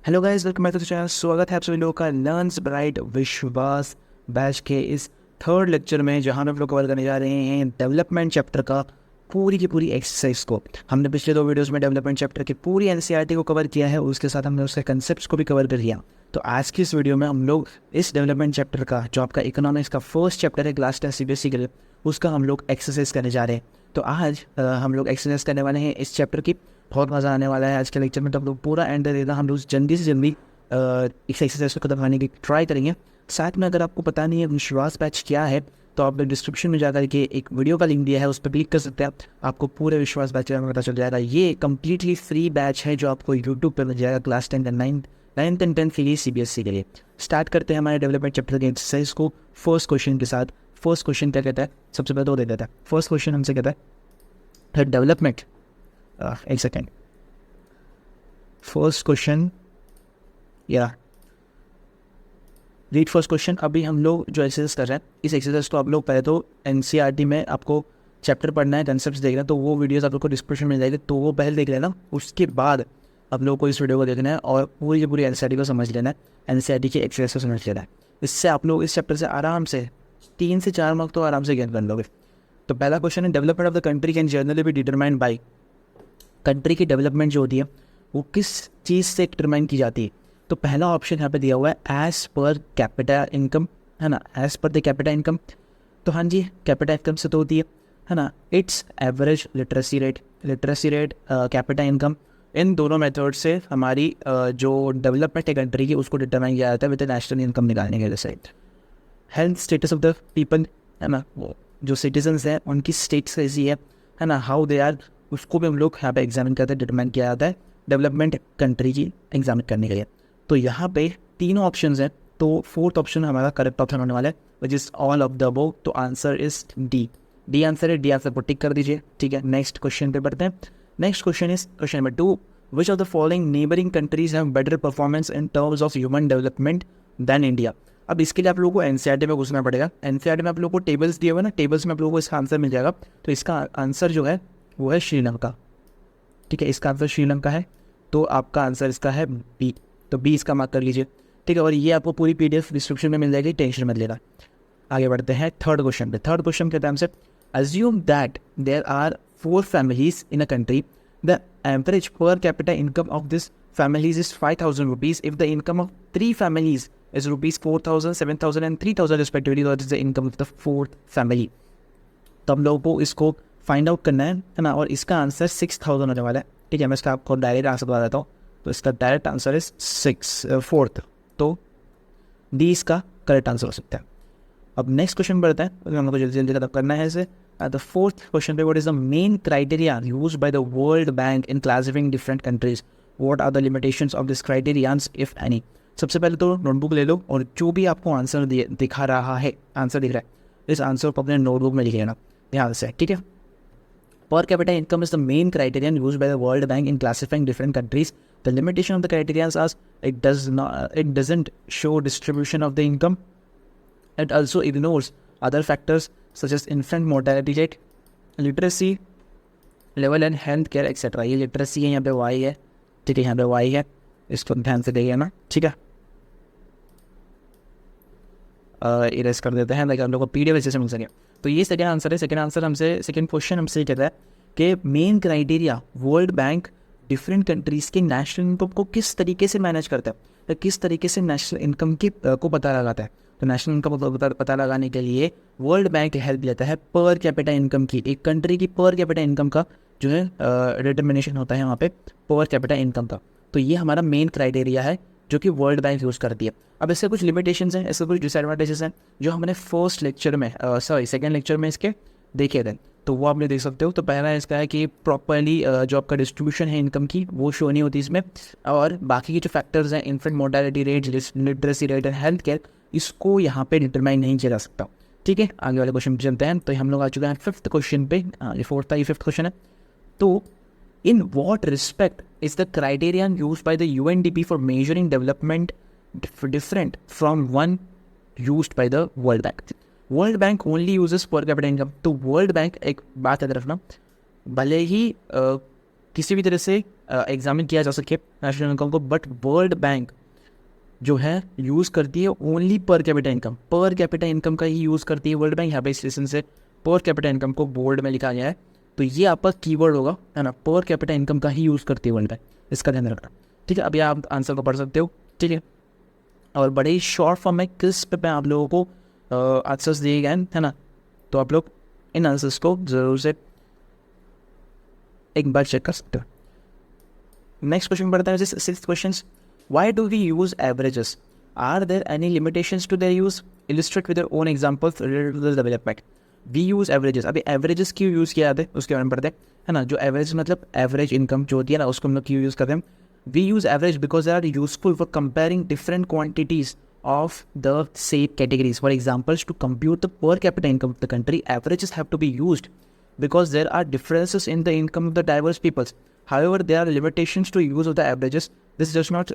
Hello guys, welcome back to the channel. स्वागत है आप सभी लोगों का लर्न्स ब्राइट विश्वास बैच के इस थर्ड लेक्चर में, जहां हम लोग कवर करने जा रहे हैं डेवलपमेंट चैप्टर का पूरी की पूरी एक्सरसाइज को। हमने पिछले 2 वीडियोस में डेवलपमेंट चैप्टर की पूरी एनसीईआरटी को कवर किया है, उसके साथ हमने उसके कंसेप्ट्स को भी कवर कर लिया। तो आज की इस वीडियो में हम लोग इस डेवलपमेंट चैप्टर का, जो आपका इकोनॉमिक्स का फर्स्ट चैप्टर है क्लास 10 सीबीएसई के लिए, उसका हम लोग एक्सरसाइज करने जा रहे हैं। तो आज हम लोग एक्सरसाइज करने वाले हैं इस चैप्टर की। बहुत मज़ा आने वाला है आज के लेक्चर में, तो हम लोग पूरा एंड देना, हम लोग जल्दी से जल्दी इस एक्सरसाइज को खत्म करने की ट्राई करेंगे। साथ में अगर आपको पता नहीं है विश्वास बैच क्या है, तो आप डिस्क्रिप्शन में जाकर के एक वीडियो का लिंक दिया है, उस पर क्लिक कर सकते हैं। आपको पूरे विश्वास बैच के बारे में पता चल जाएगा। ये कम्प्लीटली फ्री बैच है जो आपको यूट्यूब पर मिल जाएगा class 10 and 9th and 10th के लिए, सीबीएसई के लिए। स्टार्ट करते हैं हमारे डेवलपमेंट चैप्टर के एक्सरसाइज को फर्स्ट क्वेश्चन के साथ। फर्स्ट क्वेश्चन क्या कहता है, सबसे पहले तो दे देता है। फर्स्ट क्वेश्चन हमसे कहता है डेवलपमेंट, एक सेकेंड, फर्स्ट क्वेश्चन या रीड फर्स्ट क्वेश्चन। अभी हम लोग जो एक्सरसाइज कर रहे हैं, इस एक्सरसाइज को आप लोग पहले तो एनसीईआरटी में आपको चैप्टर पढ़ना है, कंसेप्ट देखना है, तो वो वीडियोस आप लोग को डिस्क्रिप्शन में मिल जाएगी, तो वो पहले देख लेना। उसके बाद आप लोग को इस वीडियो को देखना है और पूरी की पूरी एनसीईआरटी को समझ लेना है, एनसीईआरटी की एक्सरसाइज को समझ लेना है। इससे आप लोग इस चैप्टर से आराम से 3 से 4 मार्क तो आराम से गेन कर लोगे। तो पहला क्वेश्चन है, development of the country can generally be determined by. Country की डेवलपमेंट जो होती है वो किस चीज़ से डिटरमाइन की जाती है। तो पहला ऑप्शन यहाँ पे दिया हुआ है एज पर कैपिटा इनकम, है ना, as per the capita income. तो हाँ जी, कैपिटा इनकम से तो होती है ना। It's average literacy rate, capita income, इन दोनों मेथड से हमारी जो डेवलपमेंट है कंट्री की, उसको डिटरमाइन किया जाता है विद नेशनल इनकम निकालने के लिए। Health status of the people, है ना, जो सिटीजन्स हैं उनकी स्टेट्स कैसी है ना, हाउ दे आर, उसको भी हम लोग यहाँ पे एग्जामिन करते हैं, डिटरमाइन किया जाता है डेवलपमेंट कंट्री की एग्जामिन करने के लिए। तो यहाँ पे तीनों ऑप्शंस हैं, तो फोर्थ ऑप्शन हमारा करेक्ट ऑप्शन होने वाला है, which is all of the above. तो आंसर इज डी आंसर है। डी आंसर को टिक कर दीजिए, ठीक है। नेक्स्ट क्वेश्चन पे बढ़ते हैं। Next question is question number 2, which of the following neighbouring countries have better performance in terms of human development than India. अब इसके लिए आप लोगों को एनसीईआरटी में घुसना पड़ेगा। एनसीईआरटी में आप लोगों को टेबल्स दिए हुए ना, टेबल्स में आप लोगों को इसका आंसर मिल जाएगा। तो इसका आंसर जो है वो है श्रीलंका, ठीक है। इसका आंसर श्रीलंका है, तो आपका आंसर इसका है बी। तो बी इसका मार्क कर लीजिए, ठीक है। और ये आपको पूरी पीडीएफ डिस्क्रिप्शन में मिल जाएगी, टेंशन मत लेना। आगे बढ़ते हैं थर्ड क्वेश्चन पे। थर्ड क्वेश्चन के टाइम से, assume that there are 4 families in a country. The average per capita income of this families is 5,000 rupees. If the income of 3 families is rupees 4,000, 7,000 and 3,000 respectively, that is the income of the 4th family. तो हम लोगों को इसको find out करना है ना, और इसका आंसर 6,000 होने वाला है, ठीक है। मैं इसका आपको डायरेक्ट आंसर बता देता हूँ। तो इसका डायरेक्ट आंसर इज 4th, तो डी इसका करेक्ट आंसर हो सकता है। अब नेक्स्ट क्वेश्चन बढ़ते हैं, हम लोग को जल्दी जल्दी खत्म करना है इसे। द फोर्थ क्वेश्चन पे, what is the main criteria used by the World Bank in classifying different countries, what are the limitations of this criterias if any. सबसे पहले तो नोटबुक ले लो, और जो भी आपको आंसर दिखा रहा है, आंसर दिख रहा है, इस आंसर को अपने नोटबुक में लिख लेना ध्यान से, ठीक है। Per capita income is the main criterion used by the World Bank in classifying different countries. The limitation of the criterion is it doesn't show distribution of the income. It also ignores other factors such as infant mortality rate, literacy level and health care etc. ये literacy है, यहाँ पे Y है, ठीक है, यहाँ पे Y है, इसको ध्यान से देखिए ना, ठीक है। इरेज कर देते हैं ताकि हम लोग को पीडीएफ अच्छे से मिल सके। तो ये सेकंड आंसर है। सेकंड आंसर हमसे, सेकंड क्वेश्चन हमसे कहता है कि main criteria world bank different countries के नेशनल इनकम को किस तरीके से मैनेज करता है, या किस तरीके से नेशनल इनकम की को पता लगाता है। तो नेशनल इनकम को पता लगाने के लिए वर्ल्ड बैंक हेल्प लेता है पर कैपिटा इनकम की। एक कंट्री की पर कैपिटा इनकम का जो है डिटर्मिनेशन होता है वहाँ पे पर कैपिटा इनकम का। तो ये हमारा मेन क्राइटेरिया है जो कि वर्ल्ड बैंक यूज़ करती है। अब इससे कुछ लिमिटेशंस हैं, इससे कुछ डिसएडवांटेजेस हैं, जो हमने फर्स्ट लेक्चर में सेकंड लेक्चर में इसके देखे थे, तो वो आप देख सकते हो। तो पहला इसका है कि प्रॉपरली जो आपका डिस्ट्रीब्यूशन है इनकम की, वो शो नहीं होती इसमें, और बाकी के जो फैक्टर्स हैं, infant mortality rate, literacy rate and health care, इसको यहाँ पे डिटरमाइन नहीं किया जा सकता, ठीक है। आगे वाले क्वेश्चन पे चलते हैं। तो हम लोग आ चुके हैं फिफ्थ क्वेश्चन पे, ये फोर्थ था, ये फिफ्थ क्वेश्चन है। तो in what respect is the criterion used by the UNDP for measuring development different from one used by the World Bank? World Bank only uses per capita income. तो World Bank, एक बात याद रखना, भले ही किसी भी तरह से एग्जामिन किया जा सके नेशनल इनकम को, बट वर्ल्ड बैंक जो है यूज़ करती है ओनली पर कैपिटा इनकम का ही यूज़ करती है वर्ल्ड बैंक। यहाँ पे इस रीजन से पर कैपिटा इनकम को बोल्ड में लिखा गया है, तो ये आपका कीवर्ड होगा, है ना, पर कैपिटा इनकम का ही यूज़ करती है वर्ल्ड बैंक, इसका ध्यान रखना। ठीक है, अभी आप आंसर को पढ़ सकते हो। ठीक है, और बड़े ही शॉर्ट फॉर्म में क्रिस्प पे आप लोगों को आंसर्स दिए गए हैं, है ना, तो आप लोग इन आंसर्स को ज़रूर से एक बार चेक कर सकते हो। नेक्स्ट क्वेश्चन पढ़ते हैं, sixth question, why do we use averages, are there any limitations to their use, illustrate with your own examples related to the development. We use averages, अभी एवरेजेस क्यों यूज़ किया जाता है उसके बारे में पढ़ते हैं, है ना। जो एवरेज मतलब एवरेज इनकम जो होती है ना, उसको हम लोग क्यों यूज़ करते हैं। We use average because they are useful for comparing different quantities of the same categories. For examples, to compute the per capita income of the country, averages have to be used because there are differences in the income of the diverse peoples. However, there are limitations to use of the averages. This does not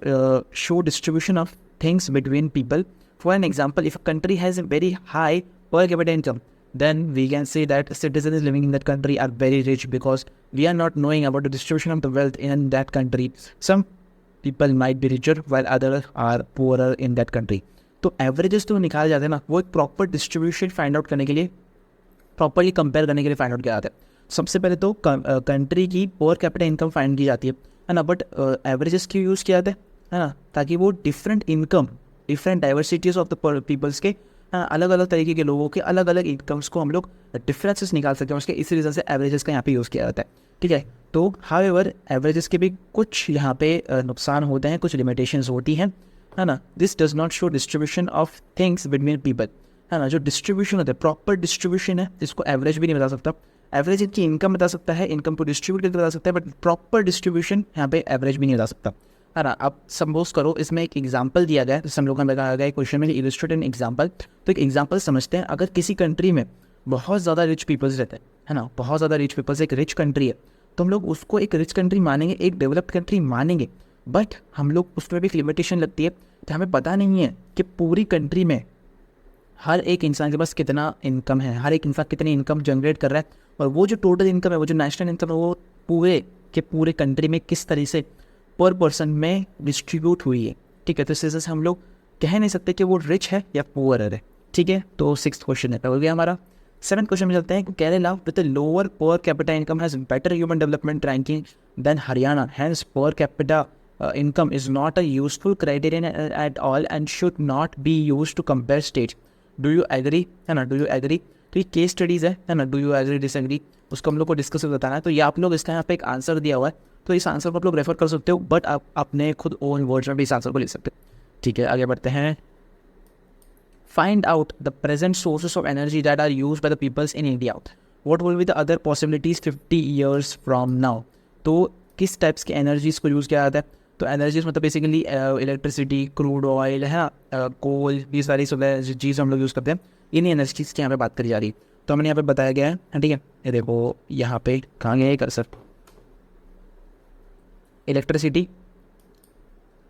show distribution of things between people. For an example, if a country has a very high per capita income, then we can say that citizens living in that country are very rich because we are not knowing about the distribution of the wealth in that country. Some people might be richer while others are poorer in that country. तो averages तो निकाले जाते हैं ना, वो एक proper distribution find out करने के लिए, प्रॉपरली कंपेयर करने के लिए फाइंड आउट किया जाता है। सबसे पहले तो कंट्री की पर कैपिटा इनकम फाइंड की जाती है ना, बट एवरेजेस क्यों यूज़ किया जाता है ना, ताकि वो different income, different diversities of the peoples के, अलग अलग तरीके के लोगों के अलग अलग इनकम्स को हम लोग डिफरेंसेस निकाल सकते हैं उसके, इसी रीज़न से एवरेजेस का यहाँ पे यूज़ किया जाता है। ठीक है, तो हाउएवर एवरेजेस के भी कुछ यहाँ पे नुकसान होते हैं, कुछ लिमिटेशंस होती हैं, है ना। This does not show distribution of things between people, है ना। जो डिस्ट्रीब्यूशन होता है, प्रॉपर डिस्ट्रीब्यूशन है, इसको एवरेज भी नहीं बता सकता। एवरेज इनकी इनकम बता सकता है, इनकम को डिस्ट्रीब्यूट बता सकता है, बट प्रॉपर डिस्ट्रीब्यूशन यहाँ पे एवरेज भी नहीं बता सकता, है ना। अब सपोज करो इसमें एक एग्जाम्पल दिया गया है, जैसे हम लोगों ने बताया गया क्वेश्चन में इलस्ट्रेट एन एग्जाम्पल, तो एक एग्जाम्पल समझते हैं। अगर किसी कंट्री में बहुत ज़्यादा रिच पीपल्स रहते हैं, है ना, बहुत ज़्यादा रिच पीपल्स, एक रिच कंट्री है, तो हम लोग उसको एक रिच कंट्री मानेंगे, एक डेवलप्ड कंट्री मानेंगे, बट हम लोग उसमें भी एक लिमिटेशन लगती है, तो हमें पता नहीं है कि पूरी कंट्री में हर एक इंसान के पास कितना इनकम है, हर एक इंसान कितनी इनकम जनरेट कर रहा है, और वो जो टोटल इनकम है, वो जो नेशनल इनकम है, वो पूरे के पूरे कंट्री में किस तरह से पर पर्सन में डिस्ट्रीब्यूट हुई है। ठीक है, तो इस वजह से हम लोग कह नहीं सकते कि वो रिच है या पुअर है। ठीक है, तो सिक्स्थ क्वेश्चन है हो गया हमारा। सेवंथ क्वेश्चन में चलते हैं कि Kerala with the lower per capita income has better human development ranking than Haryana, hence per capita income is not a useful criterion at all and should not be used to compare states. Do you agree? है ना, do you agree? तो ये case studies है ना, do you agree disagree, उसको हम लोग को डिस्कस बताना है। तो ये आप लोग इसका यहाँ पे एक आंसर दिया हुआ है, तो इस आंसर को आप लोग रेफर कर सकते हो, बट आप अपने खुद ओन वर्ड्स में भी इस आंसर को लिख सकते हो। ठीक है, आगे बढ़ते हैं। Find out the present sources of energy that are used by the peoples in India. What will be the other possibilities 50 years from now? तो किस टाइप्स की एनर्जीज़ को यूज़ किया जाता है, तो एनर्जीज मतलब बेसिकली इलेक्ट्रिसिटी, क्रूड ऑयल, है ना, कोल, ये सारी चीज़ हम लोग यूज़ करते हैं, इन्हीं एनर्जीज की यहाँ पे बात करी जा रही है। तो हमने यहाँ पे बताया गया है, ठीक है, ये देखो यहाँ पे कहाँ गया है कर्सर, इलेक्ट्रिसिटी,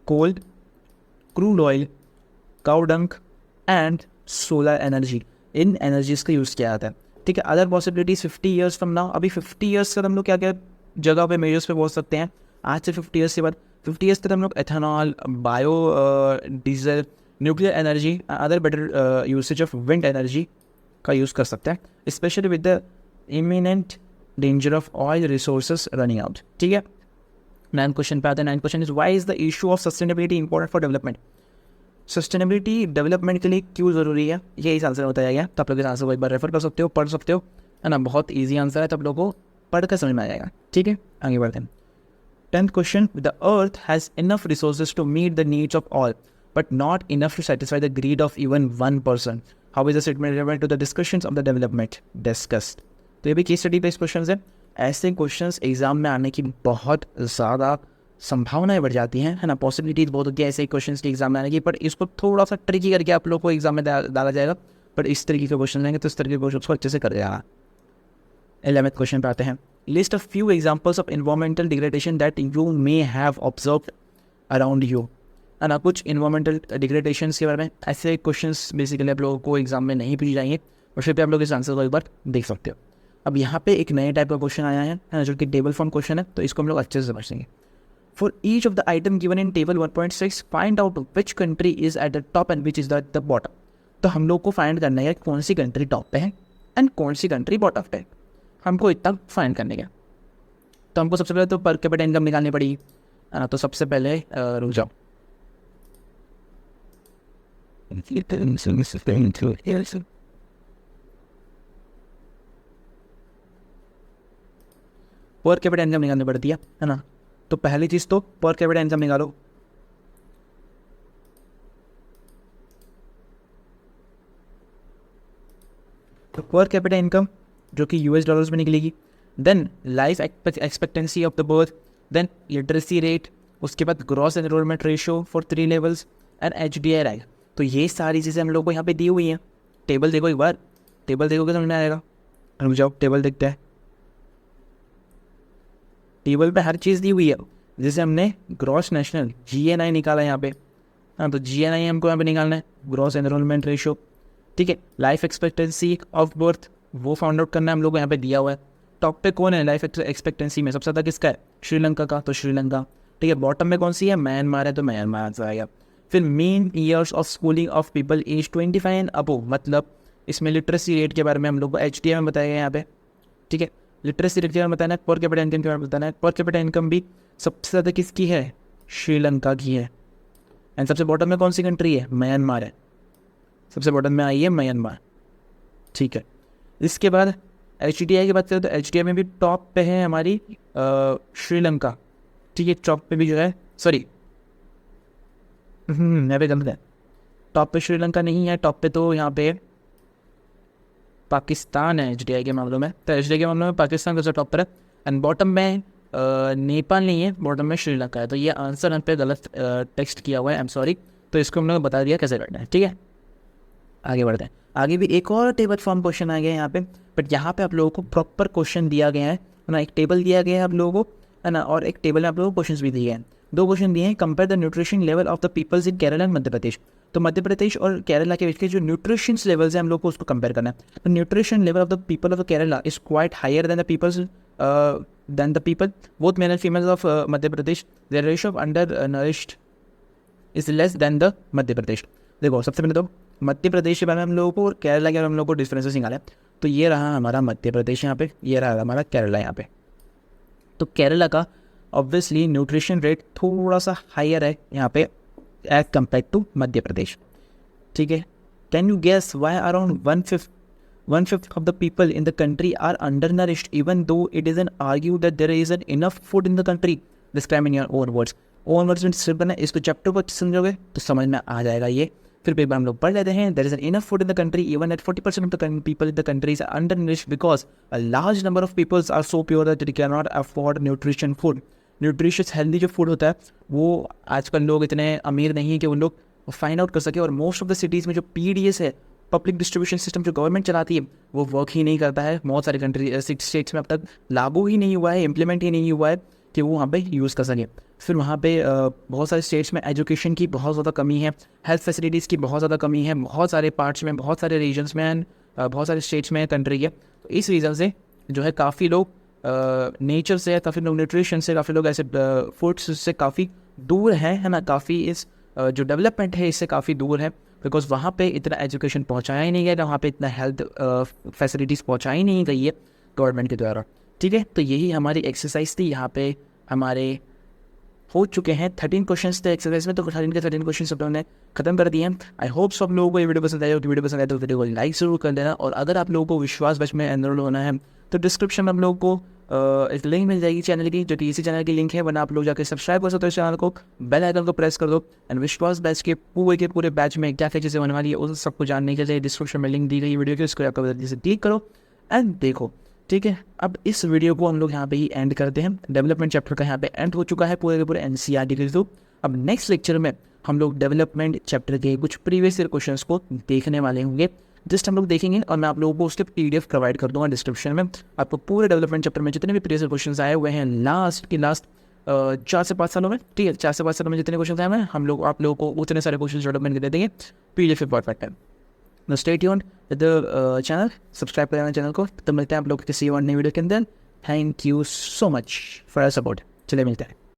कोल, क्रूड ऑयल, काउ डंक and solar energy, in energies का यूज़ किया जाता है। ठीक है, other possibilities 50 years from now, अभी 50 ईयर्स तक हम लोग क्या क्या जगह पे मेजर्स पे पहुँच सकते हैं। आज से 50 ईयर्स के बाद 50 ईयर्स तक हम लोग ethanol, bio diesel, nuclear energy, other better usage of wind energy का यूज़ कर सकते हैं, specially with the imminent danger of oil resources running out. ठीक है, 9th क्वेश्चन पे आते हैं। 9th question is why is the issue of sustainability important for development. Sustainability development के लिए क्यों ज़रूरी है, ये इस आंसर में बताया गया। तो आप लोग इस आंसर को एक बार रेफर कर सकते हो, पढ़ सकते हो, है ना, बहुत ईजी आंसर है, तो आप लोगों को पढ़ कर समझ में आ जाएगा। ठीक है, आगे बढ़ते हैं। 10th question, the earth has enough resources to meet the needs of all, but not enough to satisfy the greed of even one person. How is the statement relevant to the discussions of the development discussed? तो ये भी case study based questions है। ऐसे questions exam में आने की बहुत ज़्यादा संभावनाएं बढ़ जाती हैं, है ना, पॉसिबिलिटीज बहुत होती है ऐसे क्वेश्चंस के एग्जाम में आने की, पर इसको थोड़ा सा ट्रिकी करके आप लोग को एग्जाम में डाला जाएगा, पर इस तरीके के क्वेश्चन रहेंगे तो इस तरीके के क्वेश्चन को अच्छे से कर जाएगा। 11th क्वेश्चन पे आते हैं। List a few examples of environmental degradation that you may have observed around you, है ना, कुछ environmental degradations के बारे में ऐसे क्वेश्चंस बेसिकली आप लोगों को एग्जाम में नहीं पूछे जाएंगे, और फिर भी आप लोग इस आंसर को एक बार देख सकते हो। अब यहाँ पे एक नए टाइप का क्वेश्चन आया है जो कि टेबल फॉर्म क्वेश्चन है, तो इसको हम लोग अच्छे से समझेंगे। For each of the item given in table 1.6 find out which country is at the top and which is the bottom. तो हम लोग को फाइंड करना है कौन सी कंट्री टॉप पे है एंड कौन सी कंट्री बॉटम पे है, हमको इतना फाइंड करने का। तो हमको सबसे पहले तो पर कैपिटा इनकम निकालनी पड़ेगी, है ना। तो सबसे पहले रुक जाओ, पर कैपिटा इनकम निकालनी पड़ती है ना। तो पहली चीज़ तो पर कैपिटा इनकम निकालो। तो पर कैपिटा इनकम जो कि यूएस डॉलर्स में निकलेगी, then life expectancy of the birth, then literacy rate, उसके बाद gross enrolment ratio for 3 levels and HDI रहेगा। तो ये सारी चीज़ें हम लोग को यहाँ पे दी हुई हैं। टेबल देखो एक बार, टेबल देखोगे समझ में आएगा। रुक जाओ, टेबल देखते हैं। टेबल पे हर चीज़ दी हुई है। जैसे हमने ग्रॉस नेशनल GNI निकाला यहाँ पे, हाँ, तो GNI हमको यहाँ पे निकालना है, ग्रॉस एनरोलमेंट रेशियो, ठीक है। लाइफ एक्सपेक्टेंसी ऑफ बर्थ वो फाउंड आउट करना है, हम लोग को यहाँ पे दिया हुआ है। टॉप पे कौन है लाइफ एक्सपेक्टेंसी में, सबसे ज़्यादा किसका है, श्रीलंका का, तो श्रीलंका, ठीक है। बॉटम में कौन सी है, म्यांमार है, तो म्यांमार आंसर आएगा। फिर mean years of schooling of people age 25 and above, मतलब इसमें लिटरेसी रेट के बारे में हम लोग को HDI में बताया गया यहाँ पे, ठीक है। लिटरेसी रेट के बारे में बताना है, पर कैपिटा इनकम के बारे में बताना है। पर कैपिटा इनकम भी सबसे ज़्यादा किसकी है, श्रीलंका की है। एंड सबसे बॉटम में कौन सी कंट्री है, म्यांमार है, सबसे बॉटम में आई है म्यांमार, ठीक है। इसके बाद HDI की बात करें तो HDI में भी टॉप पे है हमारी श्रीलंका, ठीक है। टॉप पे भी जो है, सॉरी यहाँ पे गलत है, टॉप पे श्रीलंका नहीं है, टॉप पे तो यहाँ पे पाकिस्तान है HDI के मामलों में। तो HDI के मामलों में पाकिस्तान सबसे टॉप पर है। एंड बॉटम में नेपाल नहीं है, बॉटम में श्रीलंका है। तो ये आंसर यहाँ पे गलत टेक्स्ट किया हुआ है, आई एम सॉरी। तो इसको हम लोग बता दिया कैसे करना है, ठीक है। आगे बढ़ते हैं। आगे भी एक और टेबल फॉर्म क्वेश्चन आ गया यहाँ पे, बट यहाँ पे आप लोगों को प्रॉपर क्वेश्चन दिया गया है ना। एक टेबल दिया गया है आप लोगों को, है ना, और एक टेबल में आप लोगों को क्वेश्चन भी दिए हैं। 2 क्वेश्चन दिए हैं, compare the nutrition level of the peoples in Kerala and Madhya Pradesh. तो मध्य प्रदेश और केरला के बीच के जो न्यूट्रिशन लेवल्स हैं हम लोग को उसको कंपेयर करना है। तो nutrition level of the people of Kerala is quite higher than the peoples than the people both male and females of Madhya Pradesh. Their ratio of under nourished is less than the Madhya Pradesh. देखो सबसे पहले तो मध्य प्रदेश के बारे में हम लोगों को और केरला के बारे में हम लोग को डिफरेंसेस निकाला है। तो ये रहा हमारा मध्य प्रदेश यहाँ पे, ये रहा हमारा केरला यहाँ पे। तो केरला का ऑब्वियसली न्यूट्रिशन रेट थोड़ा सा हायर है यहाँ पे as compare to Madhya Pradesh, ठीक है। Can you guess why around one fifth of the people in the country are under nourished even though it is an argue that there is an enough food in the country. Describe in your own words. Own words में describe करना है, इसको chapter पर समझोगे तो समझ में आ जाएगा ये। फिर पेपर हम लोग पढ़ लेते हैं। There is an enough food in the country even at 40% of the people in the country is under nourished because a large number of peoples are so poor that they can not afford nutrition food. Nutritious healthy जो food होता है वो आजकल लोग इतने अमीर नहीं है कि उन लोग फाइंड आउट कर सके। और मोस्ट ऑफ द सिटीज़ में जो PDS है, पब्लिक डिस्ट्रीब्यूशन सिस्टम जो गवर्नमेंट चलाती है, वो वर्क ही नहीं करता है। बहुत सारे कंट्री स्टेट्स में अब तक लागू ही नहीं हुआ है, इम्प्लीमेंट ही नहीं हुआ है कि वो वहाँ पे यूज़ कर सके। फिर वहाँ पे बहुत सारे स्टेट्स में एजुकेशन की बहुत ज़्यादा कमी है, हेल्थ फैसिलिटीज़ की बहुत ज़्यादा कमी है, बहुत सारे पार्ट्स में, बहुत सारे रीजन्स में एंड बहुत सारे स्टेट्स में कंट्री के। तो इस रीज़न से जो है काफ़ी लोग नेचर से, काफ़ी लोग न्यूट्रिशन से, काफ़ी लोग ऐसे फूड्स से काफ़ी दूर हैं, है ना। काफ़ी इस जो डेवलपमेंट है इससे काफ़ी दूर है, बिकॉज वहाँ पे इतना एजुकेशन पहुँचाया ही नहीं गया, वहाँ पे इतना हेल्थ फैसिलिटीज़ पहुँचाई नहीं गई है गवर्नमेंट के द्वारा, ठीक है। तो यही हमारी एक्सरसाइज थी। यहाँ पे हमारे हो चुके हैं 13 क्वेश्चंस थे एक्सरसाइज में। तो 13 के 13 क्वेश्चन सब लोगों ने खत्म कर दिए हैं। आई होप सब लोगों को ये वीडियो पसंद आया। वीडियो पसंद आया तो वीडियो को लाइक जरूर कर देना। और अगर आप लोगों को विश्वास बैच में एनरोल होना है तो डिस्क्रिप्शन में आप लोगों को एक लिंक मिल जाएगी चैनल की, जो कि इसी चैनल की लिंक है। वरना आप लोग जाकर सब्सक्राइब कर सकते हो इस चैनल को, बेल आइकन को प्रेस कर दो। एंड विश्वास बैच के पूरे बैच में क्या क्या चीज़ें होने वाली है उस सबको जानने के लिए डिस्क्रिप्शन में लिंक दी गई वीडियो की, उसको आपको जल्दी से क्लिक करो एंड देखो, ठीक है। अब इस वीडियो को हम लोग यहाँ पे ही एंड करते हैं। डेवलपमेंट चैप्टर का यहाँ पे एंड हो चुका है पूरे के पूरे NCERT के थ्रू। अब नेक्स्ट लेक्चर में हम लोग डेवलपमेंट चैप्टर के कुछ प्रीवियस ईयर क्वेश्चंस को देखने वाले होंगे। जस्ट हम लोग देखेंगे और मैं आप लोगों को उसके PDF प्रोवाइड कर दूंगा डिस्क्रिप्शन में। आपको पूरे डेवलपमेंट चैप्टर में जितने भी प्रीवियस क्वेश्चन आए हुए हैं लास्ट 4 से 5 सालों में, ठीक है, 4 से 5 सालों में जितने क्वेश्चन आए हैं हम लोग आप लोगों को उतने सारे क्वेश्चन डेवलपमेंट के दे देंगे PDF फॉर्मेट में। Stay tuned with the channel, subscribe कर लेना चैनल को। तो मिलते हैं आप लोग किसी और नई वीडियो के अंदर। Thank you so much for support. चलिए मिलते हैं।